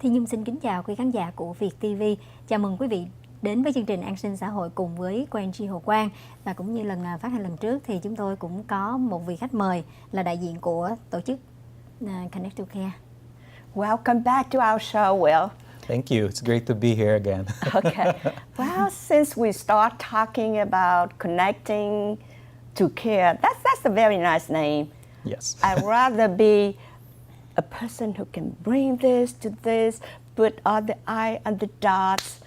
Thi Nhung xin kính chào quý khán giả của Việt TV. Chào mừng quý vị đến với chương trình An sinh xã hội cùng với Quang Hồ Quang. Và cũng như lần phát hành lần trước thì chúng tôi cũng có một vị khách mời là đại diện của tổ chức Connect to Care. Welcome back to our show, Will. Thank you. It's great to be here again. Okay. Well, since we start talking about connecting to care, that's a very nice name. Yes. I'd rather be a person who can bring this to this, put all the I and the dots.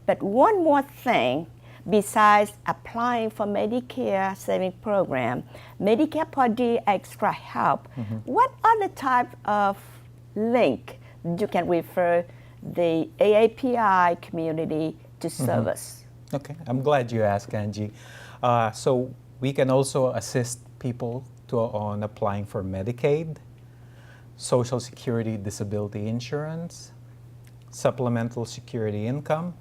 But one more thing, besides applying for Medicare saving program, Medicare Part D extra help, what other type of link you can refer the AAPI community to service? Okay, I'm glad you asked, Angie. So we can also assist people on applying for Medicaid, Social Security Disability Insurance, Supplemental Security Income,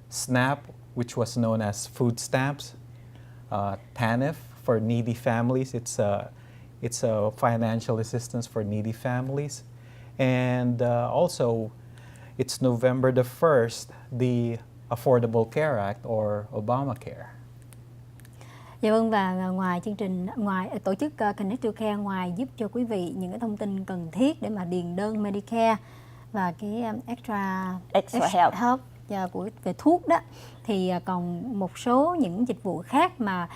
SNAP, which was known as food stamps, TANF for needy families. It's a financial assistance for needy families. And also, it's November the 1st, the Affordable Care Act or Obamacare. Dạ vâng, và ngoài chương trình, tổ chức Connect to Care ngoài giúp cho quý vị những cái thông tin cần thiết để mà điền đơn Medicare và cái extra help về thuốc đó, thì còn một số những dịch vụ khác mà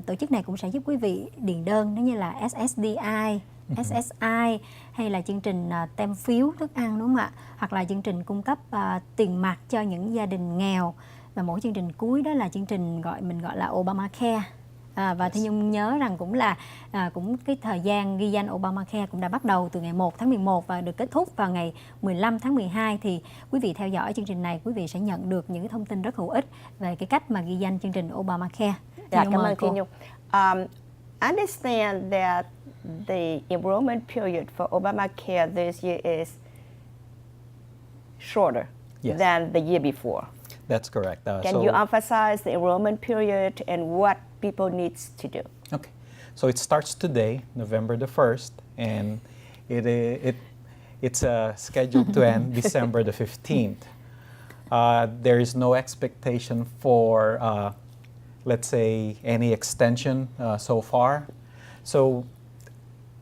tổ chức này cũng sẽ giúp quý vị điền đơn, giống như là SSDI, SSI hay là chương trình tem phiếu thức ăn, đúng không ạ? Hoặc là chương trình cung cấp tiền mặt cho những gia đình nghèo, và mỗi chương trình cuối đó là chương trình mình gọi là Obamacare. Và Thi Nhung nhớ rằng cũng là cũng cái thời gian ghi danh Obamacare cũng đã bắt đầu từ ngày 1 tháng 11 và được kết thúc vào ngày 15 tháng 12. Thì quý vị theo dõi chương trình này, quý vị sẽ nhận được những cái thông tin rất hữu ích về cái cách mà ghi danh chương trình Obamacare. Dạ, cảm ơn Thi Nhung. I understand that the enrollment period for Obamacare this year is shorter than the year before. That's correct. Can you emphasize the enrollment period and what people need to do? Okay, so it starts today, November the 1st, and it's scheduled to end December the 15th. There is no expectation for, let's say, any extension so far. So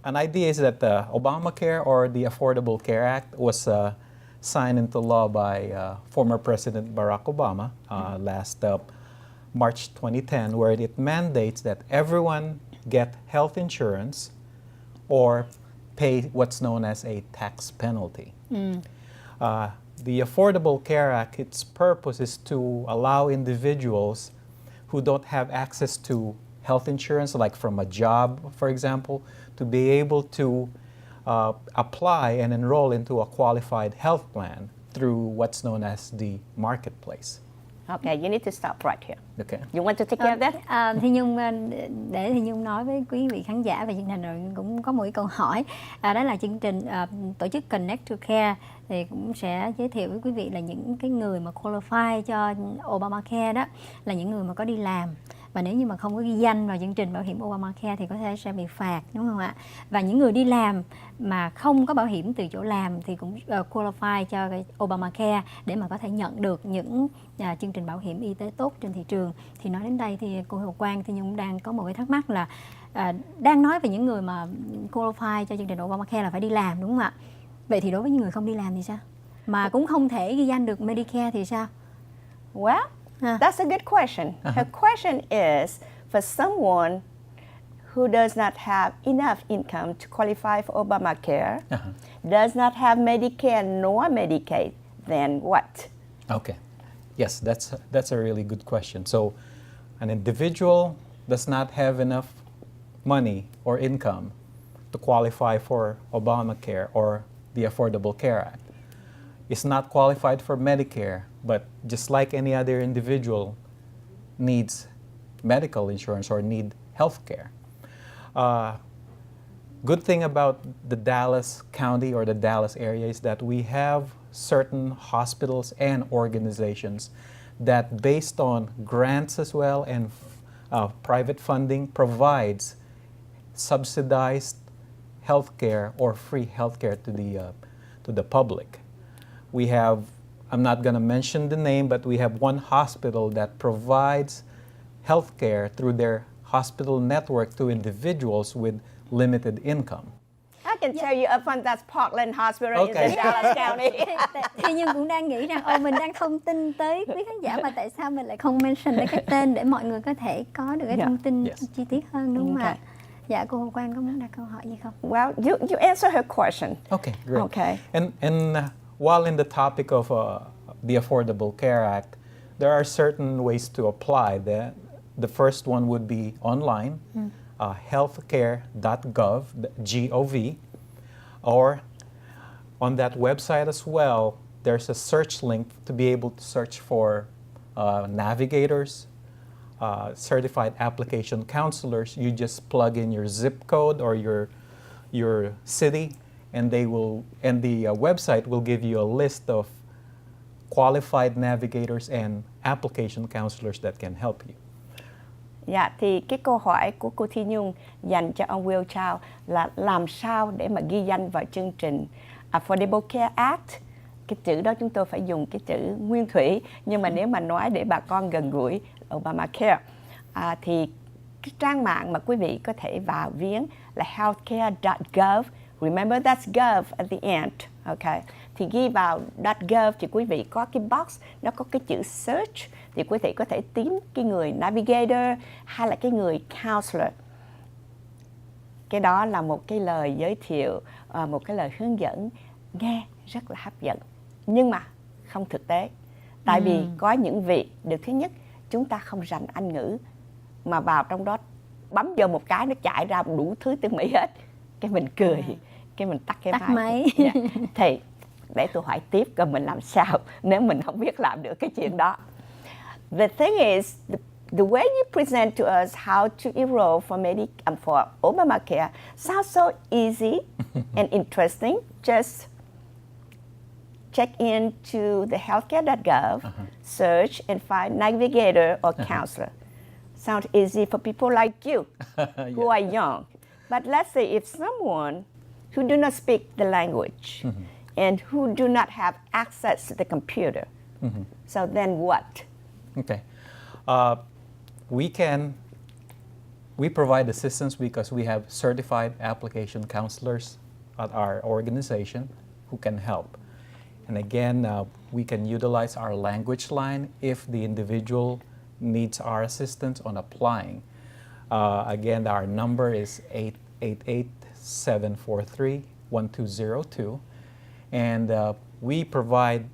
an idea is that the Obamacare or the Affordable Care Act was signed into law by former President Barack Obama last March 2010, where it mandates that everyone get health insurance or pay what's known as a tax penalty. The Affordable Care Act, its purpose is to allow individuals who don't have access to health insurance, like from a job, for example, to be able to apply and enroll into a qualified health plan through what's known as the marketplace. Okay, you need to stop right here. Okay. You want to take care of that? Thi Nhung, để Thi Nhung nói với quý vị khán giả về chương trình rồi cũng có một cái câu hỏi. Đó là chương trình tổ chức Connect to Care thì cũng sẽ giới thiệu với quý vị là những cái người mà qualify cho Obamacare đó là những người mà có đi làm. Và nếu như mà không có ghi danh vào chương trình bảo hiểm Obamacare thì có thể sẽ bị phạt, đúng không ạ? Và những người đi làm mà không có bảo hiểm từ chỗ làm thì cũng qualify cho cái Obamacare để mà có thể nhận được những chương trình bảo hiểm y tế tốt trên thị trường. Thì nói đến đây thì cô Hồ Quang thì Nhung đang có một cái thắc mắc là đang nói về những người mà qualify cho chương trình Obamacare là phải đi làm, đúng không ạ? Vậy thì đối với những người không đi làm thì sao? Mà cũng không thể ghi danh được Medicare thì sao? Well, that's a good question. Her question is for someone who does not have enough income to qualify for Obamacare, does not have Medicare nor Medicaid, then what? Okay. Yes, that's a really good question. So an individual does not have enough money or income to qualify for Obamacare or the Affordable Care Act. Is not qualified for Medicare, but just like any other individual needs medical insurance or need health care. Good thing about the Dallas County or the Dallas area is that we have certain hospitals and organizations that, based on grants as well and private funding, provides subsidized healthcare or free healthcare to the public. We have, I'm not going to mention the name, but we have one hospital that provides healthcare through their hospital network to individuals with limited income. I can tell you upfront that's Parkland Hospital in the Dallas County. Thì nhưng cũng đang nghĩ rằng mình đang thông tin tới quý khán giả mà tại sao mình lại không mention đến cái tên để mọi người có thể có được cái thông tin chi tiết hơn, đúng không ạ? Dạ, cô Hồ Quang có muốn đặt câu hỏi gì không? Well, you answer her question. Okay, great. Okay. And while in the topic of the Affordable Care Act, there are certain ways to apply that. The first one would be online, healthcare.gov, G-O-V, or on that website as well, there's a search link to be able to search for navigators, certified application counselors. You just plug in your zip code or your city, and the website will give you a list of qualified navigators and application counselors that can help you. Dạ, thì cái câu hỏi của cô Thi Nhung dành cho ông Will Chow là làm sao để mà ghi danh vào chương trình Affordable Care Act. Cái chữ đó chúng tôi phải dùng cái chữ nguyên thủy, nhưng mà nếu mà nói để bà con gần gũi Obamacare thì cái trang mạng mà quý vị có thể vào viếng là healthcare.gov. Remember that's gov at the end. Okay. Thì ghi vào .gov thì quý vị có cái box, nó có cái chữ search, thì quý vị có thể tìm cái người navigator hay là cái người counselor. Cái đó là một cái lời giới thiệu, một cái lời hướng dẫn nghe rất là hấp dẫn, nhưng mà không thực tế. Tại vì có những vị, điều thứ nhất, chúng ta không rành Anh ngữ, mà vào trong đó bấm vô một cái nó chạy ra đủ thứ tiếng Mỹ hết. Cái mình cười, cái mình tắt cái máy. Yeah. Thì để tôi hỏi tiếp coi mình làm sao nếu mình không biết làm được cái chuyện đó. The thing is, the way you present to us how to enroll for Obamacare sounds so easy and interesting. Just check into the healthcare.gov, search and find navigator or counselor. Sounds easy for people like you who are young. But let's say if someone who do not speak the language and who do not have access to the computer, so then what? Okay. We provide assistance because we have certified application counselors at our organization who can help. And again, we can utilize our language line if the individual needs our assistance on applying. Again, our number is 888-743-1202. And we provide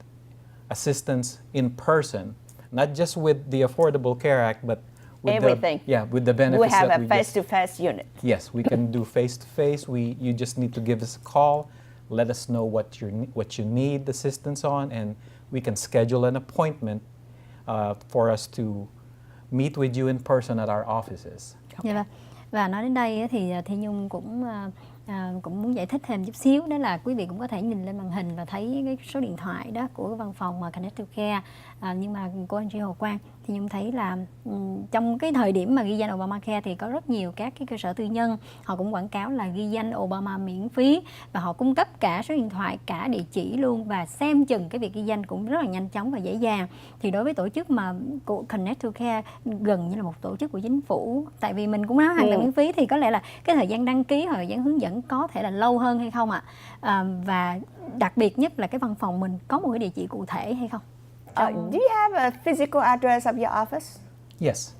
assistance in person, not just with the Affordable Care Act, but with everything. With the benefits. We have that a face-to-face unit. Yes, we can do face-to-face. You just need to give us a call, let us know what you need assistance on, and we can schedule an appointment for us to meet with you in person at our offices. Dạ vâng. Và nói đến đây thì Thi Nhung cũng muốn giải thích thêm chút xíu, đó là quý vị cũng có thể nhìn lên màn hình và thấy cái số điện thoại đó của văn phòng mà Connect to Care. Nhưng mà cô anh chị Hồ Quang thì Nhung thấy là trong cái thời điểm mà ghi danh Obamacare thì có rất nhiều các cái cơ sở tư nhân họ cũng quảng cáo là ghi danh Obama miễn phí, và họ cung cấp cả số điện thoại, cả địa chỉ luôn, và xem chừng cái việc ghi danh cũng rất là nhanh chóng và dễ dàng. Thì đối với tổ chức mà của Connect to Care gần như là một tổ chức của chính phủ, tại vì mình cũng nói hoàn toàn miễn phí, thì có lẽ là cái thời gian đăng ký, thời gian hướng dẫn có thể là lâu hơn hay không ạ? Và đặc biệt nhất là cái văn phòng mình có một cái địa chỉ cụ thể hay không? Do you have a physical address of your office? Yes,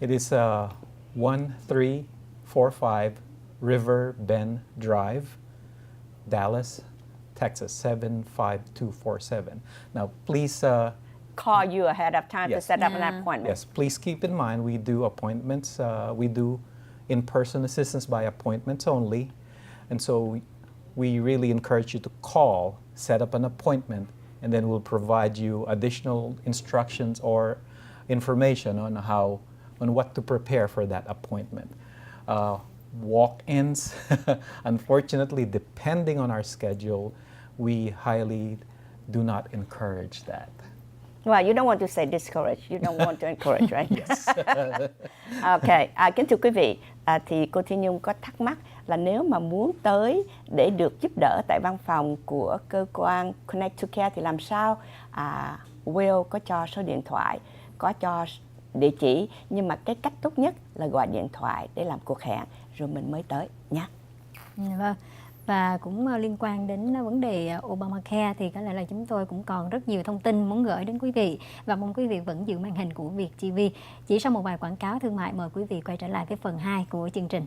it is 1345 River Bend Drive, Dallas, Texas 75247. Now, please Call you ahead of time to Yes. set up an appointment. Yes, please keep in mind we do appointments. We do in-person assistance by appointments only, and so we really encourage you to call, set up an appointment, and then we'll provide you additional instructions or information on what to prepare for that appointment. Walk-ins, unfortunately, depending on our schedule, we highly do not encourage that. Well, you don't want to say discourage, you don't want to encourage, right? Yes. Ok, kính thưa quý vị, thì cô Thi Nhung có thắc mắc là nếu mà muốn tới để được giúp đỡ tại văn phòng của cơ quan Connect to Care thì làm sao? Will có cho số điện thoại, có cho địa chỉ, nhưng mà cái cách tốt nhất là gọi điện thoại để làm cuộc hẹn rồi mình mới tới nhé. Vâng. Và cũng liên quan đến vấn đề Obamacare thì có lẽ là chúng tôi cũng còn rất nhiều thông tin muốn gửi đến quý vị, và mong quý vị vẫn giữ màn hình của Việt TV. Chỉ sau một vài quảng cáo thương mại, mời quý vị quay trở lại cái phần 2 của chương trình.